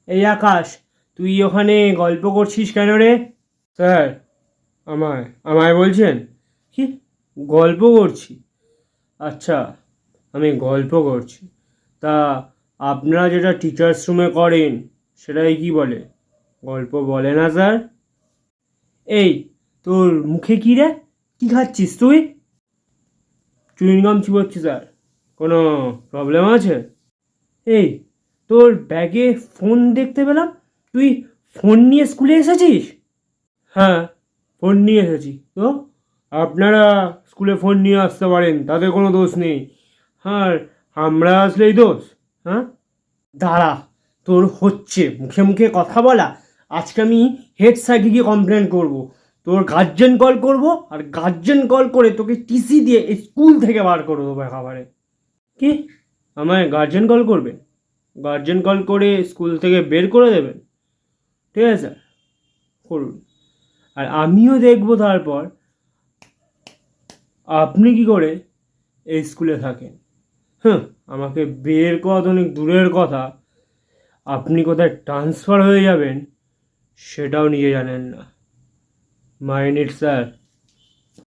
এই আকাশ, তুই ওখানে গল্প করছিস কেন রে? স্যার, আমায় আমায় বলছেন? কি গল্প করছি? আচ্ছা, আমি গল্প করছি। তা আপনারা যেটা টিচার্স রুমে করেন সেটাই কি বলে? গল্প বলে না স্যার? এই, তোর মুখে কি রে? কি খাচ্ছিস তুই? চুইংগাম চিবোচ্ছি স্যার। কোনো প্রবলেম আছে? এই, তোর ব্যাগে ফোন দেখতে পেলাম। তুই ফোন নিয়ে স্কুলে এসেছিস? হ্যাঁ, ফোন নিয়ে এসেছি তো। আপনারা স্কুলে ফোন নিয়ে আসতে পারেন, তাতে কোনো দোষ নেই। আর আমরা আসলেই দোষ? হ্যাঁ, দাঁড়া, তোর হচ্ছে মুখে মুখে কথা বলা। আজকে আমি হেড স্যারকে গিয়ে কমপ্লেন করব। তোর গার্জেন কল করব, আর গার্জেন কল করে তোকে টিসি দিয়ে এই স্কুল থেকে বার করে দেবো একেবারে। কি, আমায় গার্জেন কল করবে? গার্জেন কল করে স্কুল থেকে বের করে দেবেন? ঠিক আছে স্যার, করুন। আর আমিও দেখব তারপর আপনি কি করে এই স্কুলে থাকেন। হ্যাঁ, আমাকে বের করা তো অনেক দূরের কথা, আপনি কোথায় ট্রান্সফার হয়ে যাবেন সেটাও নিজে জানেন না। Mind it sir.